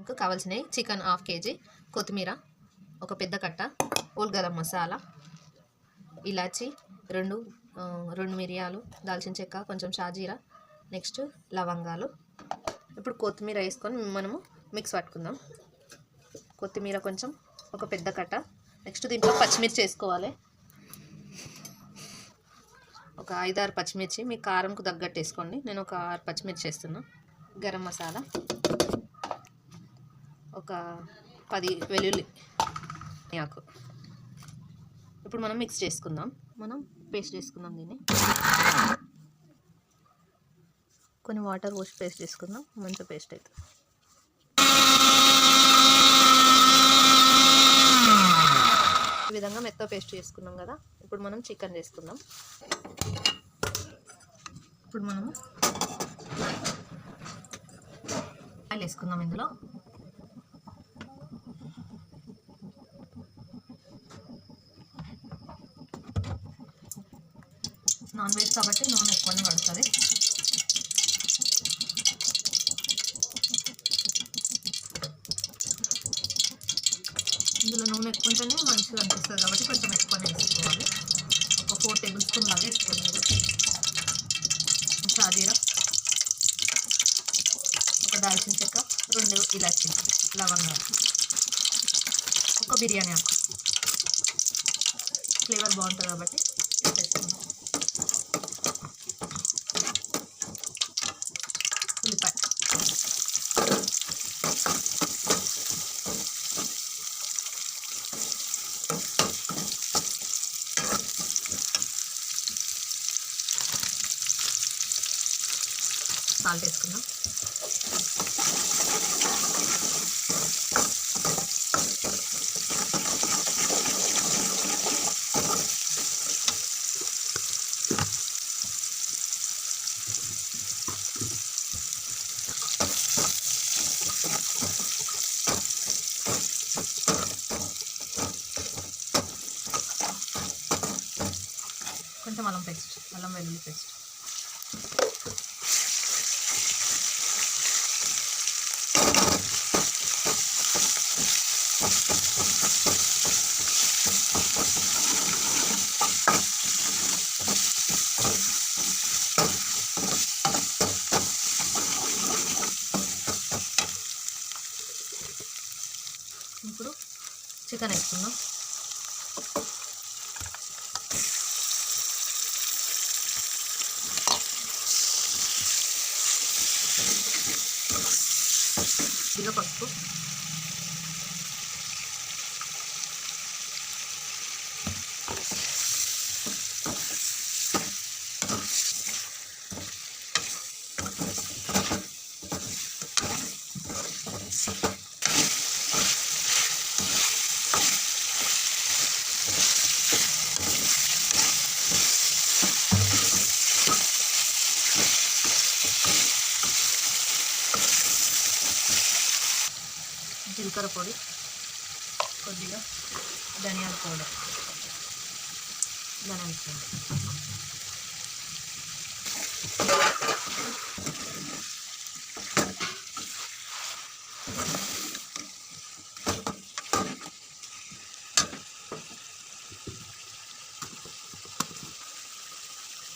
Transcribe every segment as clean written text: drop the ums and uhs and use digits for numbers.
మనకు కావాల్సినవి chicken 1/2 kg, కొత్తిమీర ఒక పెద్ద కట్ట, హోల్ గరం మసాలా, ఇలాచి 2 మిరియాలు, దాల్చిన చెక్క, కొంచెం షాజీరా, నెక్స్ట్ లవంగాలు. ఇప్పుడు కొత్తిమీర వేసుకొని మనము మిక్స్ పట్టుకుందాం. కొత్తిమీర కొంచెం ఒక పెద్ద కట్ట. నెక్స్ట్ దీంట్లో పచ్చిమిర్చి వేసుకోవాలి. ఒక 5-6 పచ్చిమిర్చి, మీ కారంకు తగ్గట్టు వేసుకోండి. నేను ఒక 6 పచ్చిమిర్చి వేస్తున్నా. గరం మసాలా ఒక 10 వెల్లుల్లి ఆకు. ఇప్పుడు మనం మిక్స్ చేసుకుందాం. మనం పేస్ట్ చేసుకుందాం. దీన్ని కొన్ని వాటర్ పోసి పేస్ట్ చేసుకుందాం. మంచిగా పేస్ట్ అవుతుంది. ఈ విధంగా మెత్త పేస్ట్ చేసుకున్నాం కదా. ఇప్పుడు మనం చికెన్ చేసుకుందాం. ఇప్పుడు మనము ఆయిల్ వేసుకుందాం. ఇందులో నాన్ వెజ్ కాబట్టి నూనె ఎక్కువనే పడుతుంది. ఇందులో నూనె ఎక్కువ ఉంటేనే మంచిగా అనిపిస్తుంది కాబట్టి కొంచెం ఎక్కువనే వేసుకోవాలి. ఒక 4 టేబుల్ స్పూన్ లాగా వేసుకోవాలి. షాజీరా, ఒక దాల్చిన చెక్క, 2 ఇలాచీ, లవంగాలు, ఒక బిర్యానీ ఆకు. ఫ్లేవర్ బాగుంటుంది కాబట్టి వేసుకుందాం. ఉల్లిపాయ, సాల్ట్ వేసుకుందాం. కొంచెం అల్లం వెల్లుల్లి పేస్ట్. ఇప్పుడు చికెన్ వేసుకుందాం. కొద్దిగా పసుపు, జీలకర్ర పొడి, కొద్దిగా ధనియాల పౌడర్, ధనియాల పౌడర్,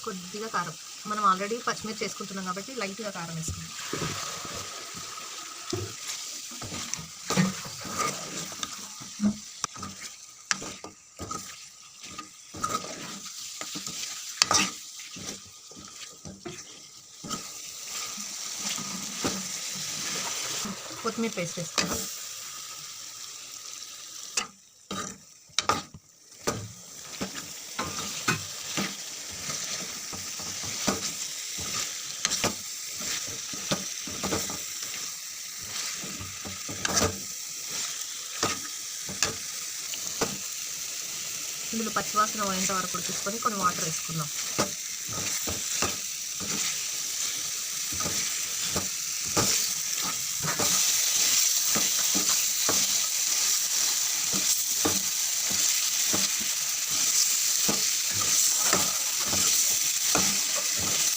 కొద్దిగా కారం. మనం ఆల్రెడీ పచ్చిమిర్చి వేసుకుంటున్నాం కాబట్టి లైట్గా కారం వేసుకుంటాం. కొత్తిమీర పేస్ట్ వేసుకుందాం. ఇందులో పచ్చివాసన పోయేంత వరకు ఉడికించుకొని కొన్ని వాటర్ వేసుకుందాం.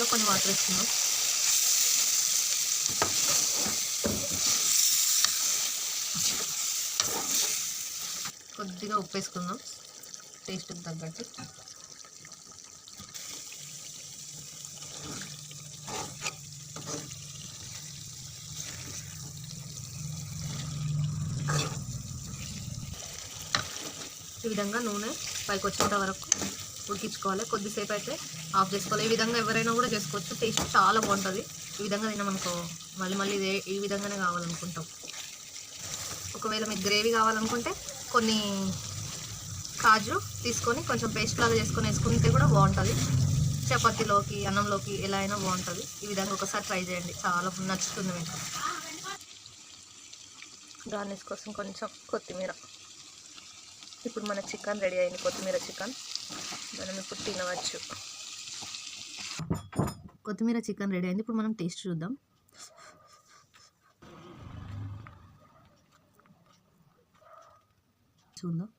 కొన్ని వాటర్ వేసుకుందాం. కొద్దిగా ఉప్పు వేసుకుందాం టేస్ట్కి తగ్గట్టు. ఈ విధంగా నూనె పైకి వచ్చేంత వరకు ఉడికించుకోవాలి. కొద్దిసేపు అయితే ఆఫ్ చేసుకోవాలి. ఈ విధంగా ఎవరైనా కూడా చేసుకోవచ్చు. టేస్ట్ చాలా బాగుంటుంది. ఈ విధంగా తిన్నామనుకో మళ్ళీ మళ్ళీ ఈ విధంగానే కావాలనుకుంటాం. ఒకవేళ మీకు గ్రేవీ కావాలనుకుంటే కొన్ని కాజు తీసుకొని కొంచెం పేస్ట్ లాగా చేసుకొని వేసుకుంటే కూడా బాగుంటుంది. చపాతీలోకి అన్నంలోకి ఎలా అయినా బాగుంటుంది. ఈ విధంగా ఒకసారి ట్రై చేయండి, చాలా నచ్చుతుంది మీకు. గార్నిష్ కోసం కొంచెం కొత్తిమీర. ఇప్పుడు మన చికెన్ రెడీ అయింది, కొత్తిమీర చికెన్. మనం ఇప్పుడు తినవచ్చు. కొత్తిమీర చికెన్ రెడీ అయింది. ఇప్పుడు మనం టేస్ట్ చూద్దాం. చూద్దాం.